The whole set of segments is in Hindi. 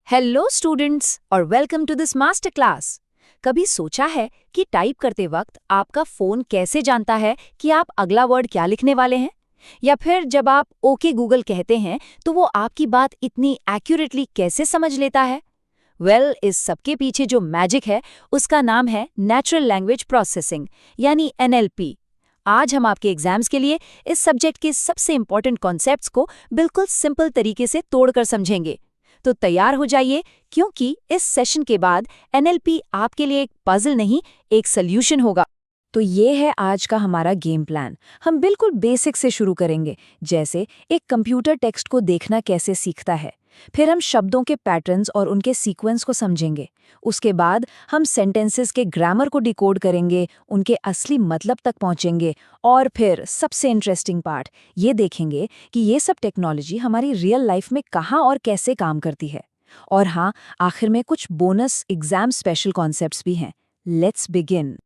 हेलो स्टूडेंट्स और welcome to this master class. कभी सोचा है कि टाइप करते वक्त आपका फोन कैसे जानता है कि आप अगला वर्ड क्या लिखने वाले हैं? या फिर जब आप ओके गूगल कहते हैं तो वो आपकी बात इतनी एक्यूरेटली कैसे समझ लेता है? इस सब के पीछे जो मैजिक है उसका नाम है नेचुरल लैंग्वेज प्रोसेसिंग यानी NLP। आज हम आपके एग्जाम्स के लिए इस सब्जेक्ट के सबसे इंपॉर्टेंट कॉन्सेप्ट्स को बिल्कुल सिंपल तरीके से तोड़कर समझेंगे। तो तैयार हो जाइए, क्योंकि इस सेशन के बाद NLP आपके लिए एक पजल नहीं, एक सॉल्यूशन होगा। तो ये है आज का हमारा गेम प्लान। हम बिल्कुल बेसिक से शुरू करेंगे, जैसे एक कंप्यूटर टेक्स्ट को देखना कैसे सीखता है। फिर हम शब्दों के पैटर्न्स और उनके सीक्वेंस को समझेंगे। उसके बाद हम सेंटेंसेस के ग्रामर को डिकोड करेंगे, उनके असली मतलब तक पहुंचेंगे। और फिर सबसे इंटरेस्टिंग पार्ट ये देखेंगे कि ये सब टेक्नोलॉजी हमारी रियल लाइफ में कहाँ और कैसे काम करती है। और हाँ, आखिर में कुछ बोनस एग्जाम स्पेशल कॉन्सेप्ट्स भी हैं। Let's begin.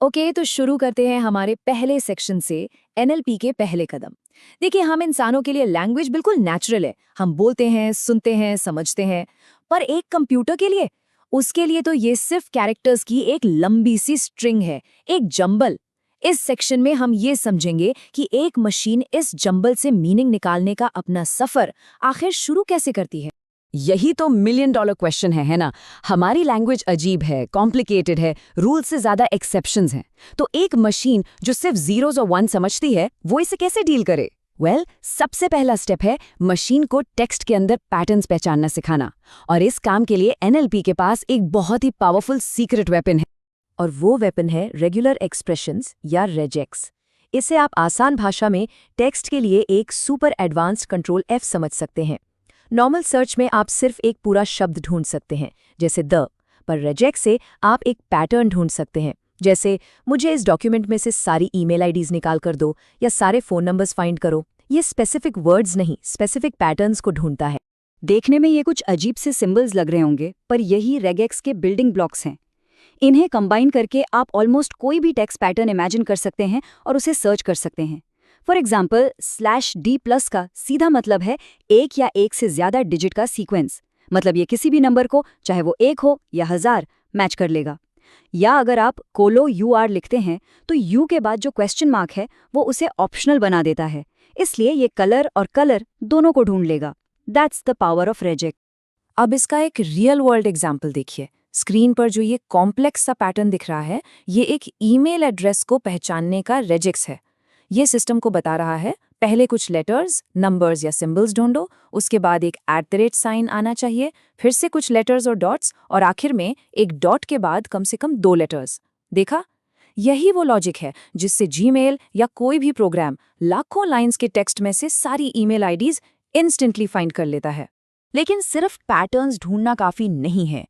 ओके, तो शुरू करते हैं हमारे पहले सेक्शन से, NLP के पहले कदम। देखिए, हम इंसानों के लिए लैंग्वेज बिल्कुल नेचुरल है। हम बोलते हैं, सुनते हैं, समझते हैं। पर एक कंप्यूटर के लिए, उसके लिए तो ये सिर्फ कैरेक्टर्स की एक लंबी सी स्ट्रिंग है, एक जंबल। इस सेक्शन में हम ये समझेंगे कि एक मशीन इस जंबल से मीनिंग निकालने का अपना सफर आखिर शुरू कैसे करती है। यही तो मिलियन डॉलर क्वेश्चन है ना? हमारी लैंग्वेज अजीब है, कॉम्प्लिकेटेड है, रूल से ज्यादा एक्सेप्शंस हैं। तो एक मशीन जो सिर्फ जीरोस और वन समझती है, वो इसे कैसे डील करे? सबसे पहला स्टेप है मशीन को टेक्स्ट के अंदर पैटर्न्स पहचानना सिखाना। और इस काम के लिए NLP के पास एक बहुत ही पावरफुल सीक्रेट वेपन है। और वो वेपन है रेगुलर एक्सप्रेशंस या रेजेक्स। इसे आप आसान भाषा में टेक्स्ट के लिए एक सुपर एडवांस्ड कंट्रोल F समझ सकते हैं। नॉर्मल सर्च में आप सिर्फ एक पूरा शब्द ढूंढ सकते हैं, जैसे द, पर रेजेक्ट से आप एक पैटर्न ढूंढ सकते हैं, जैसे मुझे इस डॉक्यूमेंट में से सारी ईमेल आईडीज निकाल कर दो या सारे फोन नंबर्स फाइंड करो। ये स्पेसिफिक वर्ड्स नहीं, स्पेसिफिक पैटर्न्स को ढूंढता है। देखने में ये कुछ अजीब से सिंबल्स लग रहे होंगे, पर यही रेगेक्स के बिल्डिंग ब्लॉक्स हैं। इन्हें कंबाइन करके आप ऑलमोस्ट कोई भी टेक्स्ट पैटर्न इमेजिन कर सकते हैं और उसे सर्च कर सकते हैं। फॉर एग्जाम्पल, /D+ का सीधा मतलब है एक या एक से ज्यादा डिजिट का सीक्वेंस। मतलब ये किसी भी नंबर को, चाहे वो 1 हो या 1000, मैच कर लेगा। या अगर आप $UR लिखते हैं तो U के बाद जो क्वेश्चन मार्क है वो उसे ऑप्शनल बना देता है, इसलिए ये कलर और कलर दोनों को ढूंढ लेगा। That's the power of reject. अब इसका एक रियल वर्ल्ड एग्जाम्पल देखिए। स्क्रीन पर जो ये कॉम्प्लेक्स सा पैटर्न दिख रहा है, ये एक ईमेल एड्रेस को पहचानने का रेजेक्स है। ये सिस्टम को बता रहा है, पहले कुछ लेटर्स, नंबर्स या सिंबल्स ढूंढो, उसके बाद एक @ आना चाहिए, फिर से कुछ लेटर्स और डॉट्स, और आखिर में एक डॉट के बाद कम से कम 2 लेटर्स। देखा? यही वो लॉजिक है जिससे जीमेल या कोई भी प्रोग्राम लाखों लाइंस के टेक्स्ट में से सारी ईमेल आईडीज इंस्टेंटली फाइंड कर लेता है। लेकिन सिर्फ पैटर्न्स ढूंढना काफी नहीं है।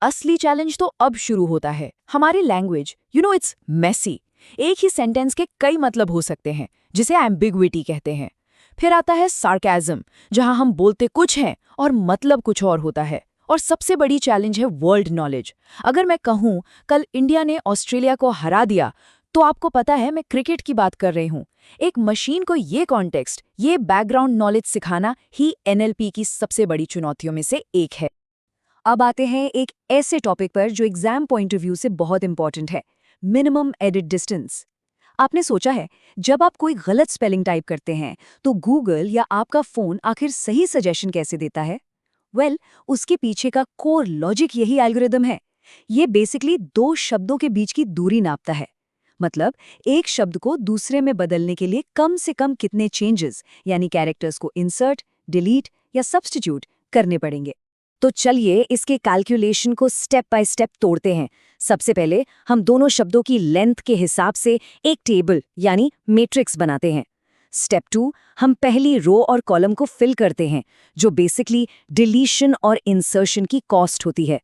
असली चैलेंज तो अब शुरू होता है। हमारी लैंग्वेज, इट्स मेसी। एक ही सेंटेंस के कई मतलब हो सकते हैं, जिसे एम्बिग्विटी कहते हैं। फिर आता है सार्केज्म, जहां हम बोलते कुछ हैं और मतलब कुछ और होता है। और सबसे बड़ी चैलेंज है वर्ल्ड नॉलेज। अगर मैं कहूं कल इंडिया ने ऑस्ट्रेलिया को हरा दिया, तो आपको पता है मैं क्रिकेट की बात कर रही हूं। एक मशीन को ये कॉन्टेक्स्ट, ये बैकग्राउंड नॉलेज सिखाना ही NLP की सबसे बड़ी चुनौतियों में से एक है। अब आते हैं एक ऐसे टॉपिक पर जो एग्जाम पॉइंट ऑफ व्यू से बहुत इंपॉर्टेंट है, मिनिमम एडिट डिस्टेंस। आपने सोचा है, जब आप कोई गलत स्पेलिंग टाइप करते हैं तो गूगल या आपका फोन आखिर सही सजेशन कैसे देता है? उसके पीछे का कोर लॉजिक यही एल्गोरिदम है। ये बेसिकली 2 शब्दों के बीच की दूरी नापता है। मतलब एक शब्द को दूसरे में बदलने के लिए कम से कम कितने चेंजेस, यानी कैरेक्टर्स को इंसर्ट, डिलीट या सब्स्टिट्यूट करने पड़ेंगे। तो चलिए इसके कैलकुलेशन को स्टेप बाय स्टेप तोड़ते हैं। सबसे पहले हम दोनों शब्दों की लेंथ के हिसाब से एक टेबल यानी मैट्रिक्स बनाते हैं। स्टेप 2, हम पहली रो और कॉलम को फिल करते हैं, जो बेसिकली डिलीशन और इंसर्शन की कॉस्ट होती है।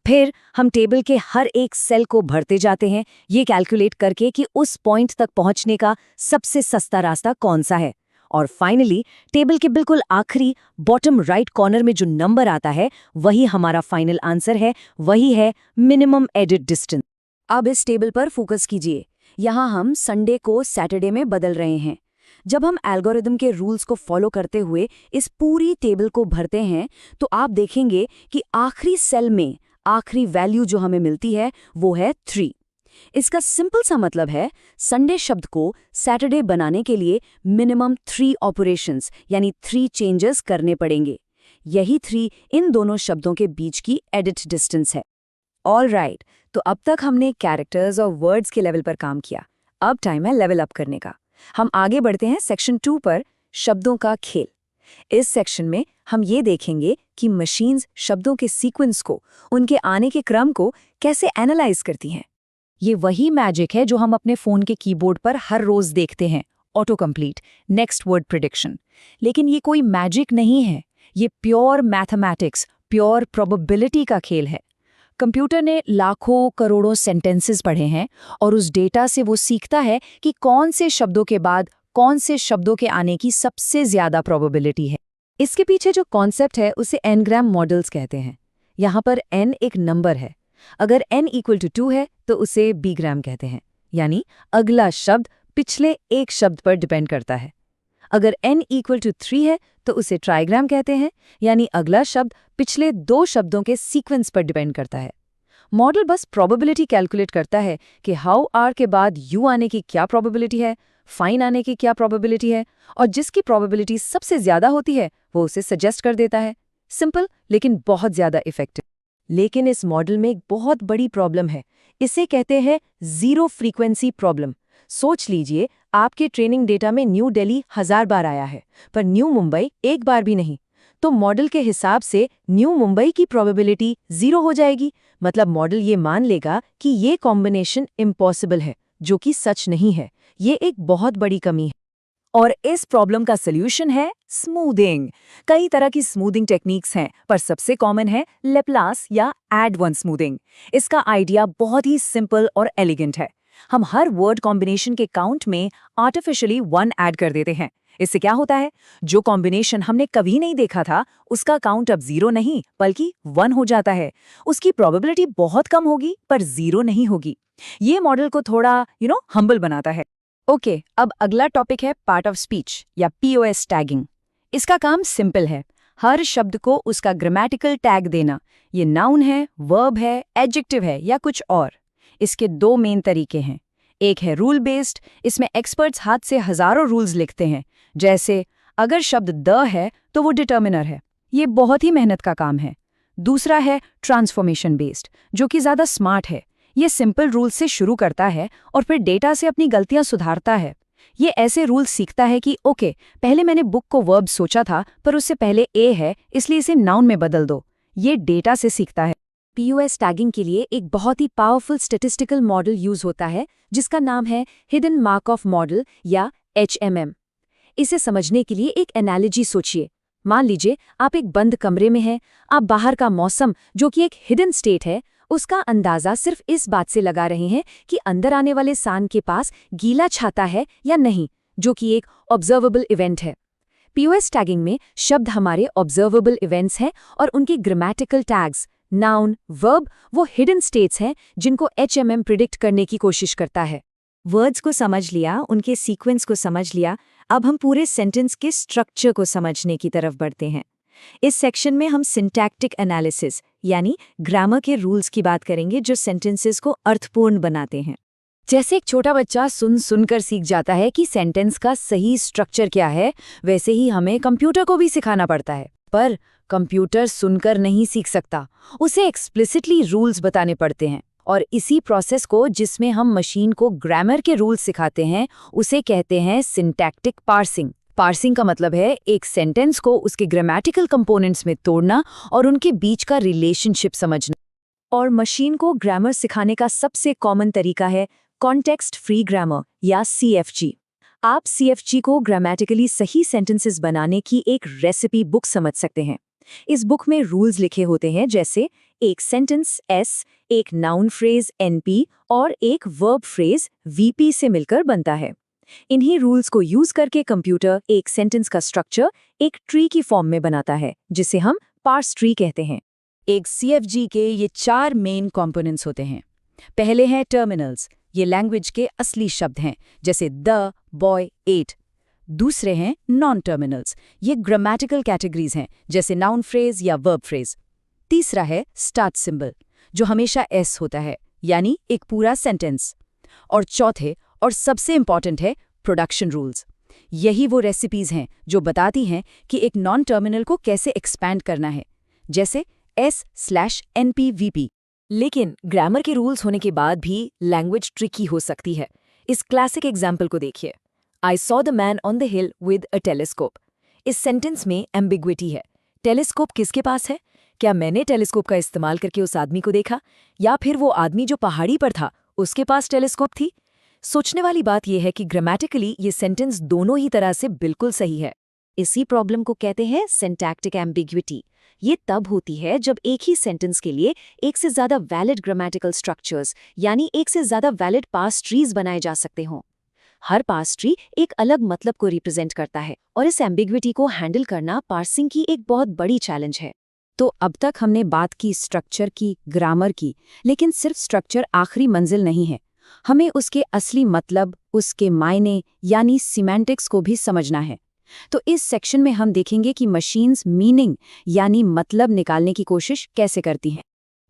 फिर हम टेबल के हर एक सेल को भरते जाते हैं, ये कैलकुलेट करके कि उस पॉइंट तक पहुंचने का सबसे सस्ता रास्ता कौन सा है। और फाइनली टेबल के बिल्कुल आखिरी बॉटम राइट कॉर्नर में जो नंबर आता है, वही हमारा फाइनल आंसर है, वही है मिनिमम एडिट डिस्टेंस। अब इस टेबल पर फोकस कीजिए। यहाँ हम संडे को सैटरडे में बदल रहे हैं। जब हम एल्गोरिदम के रूल्स को फॉलो करते हुए इस पूरी टेबल को भरते हैं तो आप देखेंगे कि आखिरी सेल में आखिरी वैल्यू जो हमें मिलती है वो है 3। इसका सिंपल सा मतलब है संडे शब्द को सैटरडे बनाने के लिए मिनिमम 3 ऑपरेशंस यानी 3 चेंजेस करने पड़ेंगे। यही 3 इन दोनों शब्दों के बीच की एडिट डिस्टेंस है। ऑलराइट, तो अब तक हमने कैरेक्टर्स और वर्ड्स के लेवल पर काम किया। अब टाइम है लेवल अप करने का। हम आगे बढ़ते हैं सेक्शन 2 पर, शब्दों का खेल। इस सेक्शन में हम ये देखेंगे कि मशीन्स शब्दों के सीक्वेंस को, उनके आने के क्रम को कैसे एनालाइज करती हैं। ये वही मैजिक है जो हम अपने फ़ोन के कीबोर्ड पर हर रोज़ देखते हैं, auto complete, next word prediction. लेकिन ये कोई मैजिक नहीं है, ये प्योर मैथमेटिक्स, प्योर प्रोबेबिलिटी का खेल है। कंप्यूटर ने लाखों करोड़ों सेंटेंसेस पढ़े हैं और उस डेटा से वो सीखता है कि कौन से शब्दों के बाद कौन से शब्दों के आने की सबसे ज़्यादा प्रोबेबिलिटी है। इसके पीछे जो कॉन्सेप्ट है उसे एनग्राम मॉडल्स कहते हैं। यहाँ पर n एक नंबर है। अगर n = 2 है तो उसे बीग्राम कहते हैं, यानी अगला शब्द पिछले एक शब्द पर डिपेंड करता है। अगर n = 3 है तो उसे ट्राइग्राम कहते हैं, यानी अगला शब्द पिछले 2 शब्दों के सीक्वेंस पर डिपेंड करता है। मॉडल बस प्रोबेबिलिटी कैलकुलेट करता है कि हाउ आर के बाद यू आने की क्या प्रोबेबिलिटी है, फाइन आने की क्या प्रोबेबिलिटी है, और जिसकी प्रोबेबिलिटी सबसे ज़्यादा होती है वो उसे सजेस्ट कर देता है। सिंपल लेकिन बहुत ज़्यादा इफेक्टिव। लेकिन इस मॉडल में एक बहुत बड़ी प्रॉब्लम है। इसे कहते हैं ज़ीरो फ्रीक्वेंसी प्रॉब्लम। सोच लीजिए, आपके ट्रेनिंग डेटा में न्यू दिल्ली 1000 बार आया है, पर न्यू मुंबई एक बार भी नहीं। तो मॉडल के हिसाब से न्यू मुंबई की प्रोबेबिलिटी 0 हो जाएगी। मतलब मॉडल ये मान लेगा कि ये कॉम्बिनेशन इम्पॉसिबल है, जो कि सच नहीं है। ये एक बहुत बड़ी कमी है। और इस प्रॉब्लम का सॉल्यूशन है स्मूथिंग। कई तरह की स्मूथिंग टेक्निक्स हैं, पर सबसे कॉमन है लेप्लास या एड वन स्मूथिंग। इसका आइडिया बहुत ही सिंपल और एलिगेंट है। हम हर वर्ड कॉम्बिनेशन के काउंट में आर्टिफिशियली 1 ऐड कर देते हैं। इससे क्या होता है, जो कॉम्बिनेशन हमने कभी नहीं देखा था उसका काउंट अब 0 नहीं बल्कि 1 हो जाता है। उसकी प्रोबेबिलिटी बहुत कम होगी पर 0 नहीं होगी। ये मॉडल को थोड़ा हम्बल बनाता है। ओके, अब अगला टॉपिक है पार्ट ऑफ स्पीच या POS टैगिंग। इसका काम सिंपल है, हर शब्द को उसका ग्रामेटिकल टैग देना। ये नाउन है, वर्ब है, एडजेक्टिव है या कुछ और। इसके 2 मेन तरीके हैं। एक है रूल बेस्ड, इसमें एक्सपर्ट्स हाथ से हजारों रूल्स लिखते हैं। जैसे अगर शब्द द है तो वो डिटर्मिनर है, ये बहुत ही मेहनत का काम है। दूसरा है ट्रांसफॉर्मेशन बेस्ड, जो कि ज़्यादा स्मार्ट है। ये सिंपल रूल से शुरू करता है और फिर डेटा से अपनी गलतियां सुधारता है। ये ऐसे रूल सीखता है कि ओके, पहले मैंने बुक को वर्ब सोचा था पर उससे पहले ए है, इसलिए इसे नाउन में बदल दो। ये डेटा से सीखता है। POS टैगिंग के लिए एक बहुत ही पावरफुल स्टैटिस्टिकल मॉडल यूज होता है जिसका नाम है हिडन मार्कऑफ मॉडल या HMM। इसे समझने के लिए एक एनालॉजी सोचिए। मान लीजिए आप एक बंद कमरे में हैं, आप बाहर का मौसम जो कि एक हिडन स्टेट है उसका अंदाजा सिर्फ इस बात से लगा रहे हैं कि अंदर आने वाले सांड के पास गीला छाता है या नहीं, जो कि एक ऑब्जर्वेबल इवेंट है। POS टैगिंग में शब्द हमारे ऑब्जर्वेबल इवेंट्स हैं और उनकी ग्रामेटिकल टैग्स, नाउन, वर्ब वो हिडन स्टेट्स हैं जिनको HMM प्रिडिक्ट करने की कोशिश करता है। वर्ड्स को समझ लिया, उनके सीक्वेंस को समझ लिया, अब हम पूरे सेंटेंस के स्ट्रक्चर को समझने की तरफ बढ़ते हैं। इस सेक्शन में हम सिंटैक्टिक एनालिसिस यानी ग्रामर के रूल्स की बात करेंगे जो सेंटेंसेस को अर्थपूर्ण बनाते हैं। जैसे एक छोटा बच्चा सुनकर सीख जाता है कि सेंटेंस का सही स्ट्रक्चर क्या है, वैसे ही हमें कंप्यूटर को भी सिखाना पड़ता है। पर कंप्यूटर सुनकर नहीं सीख सकता, उसे एक्सप्लिसिटली रूल्स बताने पड़ते हैं। और इसी प्रोसेस को, जिसमें हम मशीन को ग्रामर के रूल्स सिखाते हैं, उसे कहते हैं सिंटैक्टिक पार्सिंग। पार्सिंग का मतलब है एक सेंटेंस को उसके ग्रामेटिकल कंपोनेंट्स में तोड़ना और उनके बीच का रिलेशनशिप समझना। और मशीन को ग्रामर सिखाने का सबसे कॉमन तरीका है कॉन्टेक्स्ट फ्री ग्रामर या CFG। आप CFG को ग्रामेटिकली सही सेंटेंसेस बनाने की एक रेसिपी बुक समझ सकते हैं। इस बुक में रूल्स लिखे होते हैं, जैसे एक सेंटेंस S, एक नाउन फ्रेज NP और एक वर्ब फ्रेज VP से मिलकर बनता है। इन्हीं रूल्स को यूज करके कंप्यूटर एक सेंटेंस का स्ट्रक्चर एक ट्री की फॉर्म में बनाता है, जिसे हम पार्स ट्री कहते हैं। एक CFG के ये 4 मेन कंपोनेंट्स होते हैं। पहले हैं टर्मिनल्स, ये लैंग्वेज के असली शब्द हैं, जैसे द, बॉय, एट। दूसरे हैं नॉन टर्मिनल्स। ये ग्रामेटिकल कैटेगरीज हैं, जैसे नाउन फ्रेज या वर्ब फ्रेज। तीसरा है स्टार्ट सिंबल, जो हमेशा एस होता है, यानी एक पूरा सेंटेंस। और चौथे और सबसे इंपॉर्टेंट है प्रोडक्शन रूल्स। यही वो रेसिपीज हैं जो बताती हैं कि एक नॉन टर्मिनल को कैसे एक्सपैंड करना है, जैसे S/NP-VP। लेकिन ग्रामर के रूल्स होने के बाद भी लैंग्वेज ट्रिकी हो सकती है। इस क्लासिक एग्जाम्पल को देखिए, I saw the man on the hill with a telescope. इस सेंटेंस में एम्बिग्विटी है। टेलीस्कोप किसके पास है? क्या मैंने टेलीस्कोप का इस्तेमाल करके उस आदमी को देखा, या फिर वो आदमी जो पहाड़ी पर था उसके पास टेलीस्कोप थी? सोचने वाली बात यह है कि ग्रामेटिकली ये सेंटेंस दोनों ही तरह से बिल्कुल सही है। इसी प्रॉब्लम को कहते हैं सिंटैक्टिक एम्बिग्विटी। ये तब होती है जब एक ही सेंटेंस के लिए एक से ज्यादा वैलिड ग्रामेटिकल स्ट्रक्चर्स यानी एक से ज्यादा वैलिड पास ट्रीज बनाए जा सकते हों। हर पास ट्री एक अलग मतलब को रिप्रेजेंट करता है और इस एम्बिग्विटी को हैंडल करना पार्सिंग की एक बहुत बड़ी चैलेंज है। तो अब तक हमने बात की स्ट्रक्चर की, ग्रामर की, लेकिन सिर्फ स्ट्रक्चर आखिरी मंजिल नहीं है। हमें उसके असली मतलब, उसके मायने यानी सिमेंटिक्स को भी समझना है। तो इस सेक्शन में हम देखेंगे कि मशीन्स मीनिंग यानी मतलब निकालने की कोशिश कैसे करती हैं।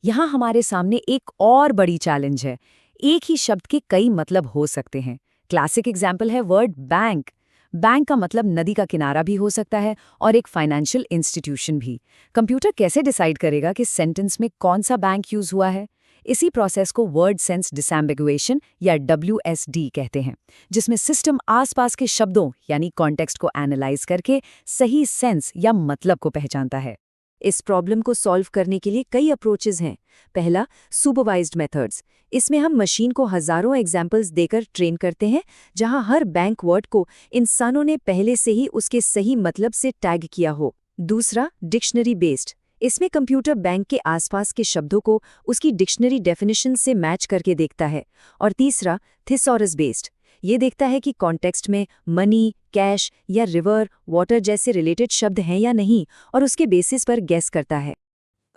यहाँ हमारे सामने एक और बड़ी चैलेंज है। एक ही शब्द के कई मतलब हो सकते हैं। क्लासिक एग्जाम्पल है वर्ड बैंक। बैंक का मतलब नदी का किनारा भी हो सकता है और एक फाइनेंशियल इंस्टीट्यूशन भी। कंप्यूटर कैसे डिसाइड करेगा कि सेंटेंस में कौन सा बैंक यूज हुआ है? इसी प्रोसेस को वर्ड सेंस डिसएम्बिगुएशन या WSD कहते हैं, जिसमें सिस्टम आसपास के शब्दों यानी कॉन्टेक्स्ट को एनालाइज करके सही सेंस या मतलब को पहचानता है। इस प्रॉब्लम को सॉल्व करने के लिए कई अप्रोचेज हैं। पहला, सुपरवाइज्ड मेथड्स। इसमें हम मशीन को हजारों एग्जाम्पल्स देकर ट्रेन करते हैं, जहां हर बैंक वर्ड को इंसानों ने पहले से ही उसके सही मतलब से टैग किया हो। दूसरा, डिक्शनरी बेस्ड। इसमें कंप्यूटर बैंक के आसपास के शब्दों को उसकी डिक्शनरी डेफिनेशन से मैच करके देखता है। और तीसरा, थिसॉरस बेस्ड। ये देखता है कि कॉन्टेक्स्ट में मनी, कैश या रिवर, वाटर जैसे रिलेटेड शब्द हैं या नहीं, और उसके बेसिस पर गेस करता है।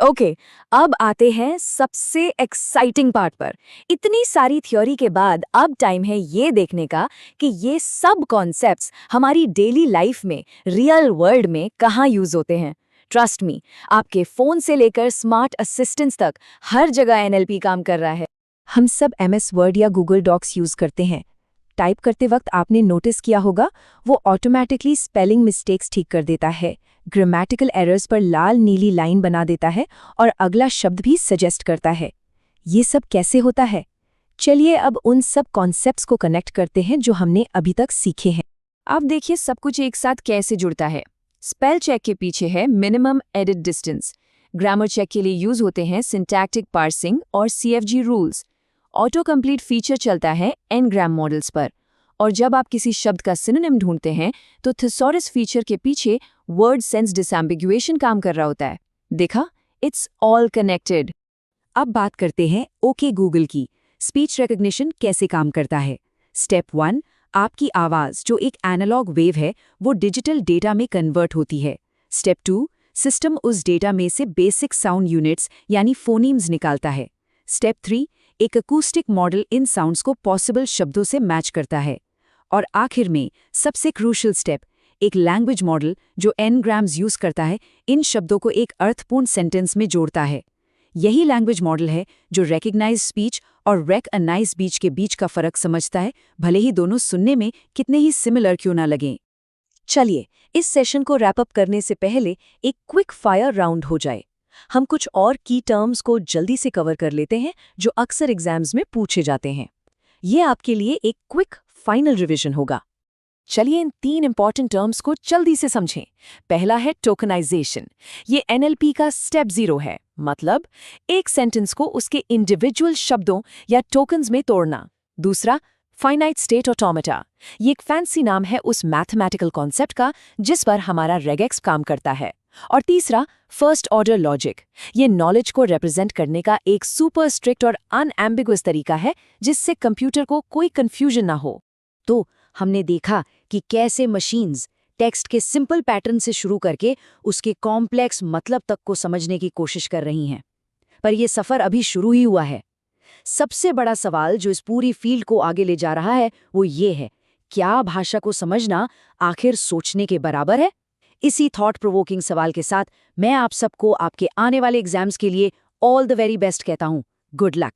ओके, अब आते हैं सबसे एक्साइटिंग पार्ट पर। इतनी सारी थ्योरी के बाद अब टाइम है ये देखने का कि ये सब कॉन्सेप्ट्स हमारी डेली लाइफ में, रियल वर्ल्ड में कहाँ यूज होते हैं। ट्रस्ट मी, आपके फोन से लेकर स्मार्ट असिस्टेंट्स तक हर जगह NLP काम कर रहा है। हम सब MS वर्ड या गूगल डॉक्स यूज करते हैं। टाइप करते वक्त आपने नोटिस किया होगा, वो ऑटोमेटिकली स्पेलिंग मिस्टेक्स ठीक कर देता है, ग्रामेटिकल एरर्स पर लाल नीली लाइन बना देता है और अगला शब्द भी सजेस्ट करता है। ये सब कैसे होता है? चलिए अब उन सब कॉन्सेप्ट्स को कनेक्ट करते हैं जो हमने अभी तक सीखे हैं। अब देखिए सब कुछ एक साथ कैसे जुड़ता है। स्पेल चेक के पीछे है minimum edit distance. Grammar check के लिए यूज होते हैं सिंटैक्टिक पार्सिंग और CFG rules. Auto complete feature चलता है Ngram मॉडल्स पर। और जब आप किसी शब्द का सिनोनिम ढूंढते हैं तो थिसॉरस फीचर के पीछे वर्ड सेंस डिसएम्बिगुएशन काम कर रहा होता है। देखा, इट्स ऑल कनेक्टेड। अब बात करते हैं ओके गूगल की। स्पीच रिकग्निशन कैसे काम करता है? स्टेप 1, आपकी आवाज़ जो एक एनालॉग वेव है वो डिजिटल डेटा में कन्वर्ट होती है। स्टेप 2, सिस्टम उस डेटा में से बेसिक साउंड यूनिट्स यानी फोनीम्स निकालता है। स्टेप 3, एक अकूस्टिक मॉडल इन साउंड्स को पॉसिबल शब्दों से मैच करता है। और आखिर में सबसे क्रूशियल स्टेप, एक लैंग्वेज मॉडल जो Ngrams यूज करता है इन शब्दों को एक अर्थपूर्ण सेंटेंस में जोड़ता है। यही लैंग्वेज मॉडल है जो रेकग्नाइज स्पीच और रेकअनाइज स्पीच के बीच का फर्क समझता है, भले ही दोनों सुनने में कितने ही सिमिलर क्यों ना लगें। चलिए इस सेशन को रैप अप करने से पहले एक क्विक फायर राउंड हो जाए। हम कुछ और की टर्म्स को जल्दी से कवर कर लेते हैं जो अक्सर एग्जाम्स में पूछे जाते हैं। ये आपके लिए एक क्विक फाइनल रिवीजन होगा। चलिए इन 3 इंपॉर्टेंट टर्म्स को जल्दी से समझें। पहला है टोकनाइजेशन। ये NLP का स्टेप 0 है, मतलब एक सेंटेंस को उसके इंडिविजुअल शब्दों या टोकन्स में तोड़ना। दूसरा, फाइनाइट स्टेट ऑटोमेटा। ये एक फैंसी नाम है उस मैथमेटिकल कॉन्सेप्ट का जिस पर हमारा रेगेक्स काम करता है। और तीसरा, फर्स्ट ऑर्डर लॉजिक। ये नॉलेज को रिप्रेजेंट करने का एक सुपर स्ट्रिक्ट और अनएम्बिगुअस तरीका है जिससे कंप्यूटर को कोई कंफ्यूजन ना हो। तो हमने देखा कि कैसे मशीन्स टेक्स्ट के सिंपल पैटर्न से शुरू करके उसके कॉम्प्लेक्स मतलब तक को समझने की कोशिश कर रही हैं। पर यह सफ़र अभी शुरू ही हुआ है। सबसे बड़ा सवाल जो इस पूरी फील्ड को आगे ले जा रहा है वो ये है क्या भाषा को समझना आखिर सोचने के बराबर है? इसी थॉट प्रोवोकिंग सवाल के साथ मैं आप सबको आपके आने वाले एग्जाम्स के लिए ऑल द वेरी बेस्ट कहता हूँ। Good luck.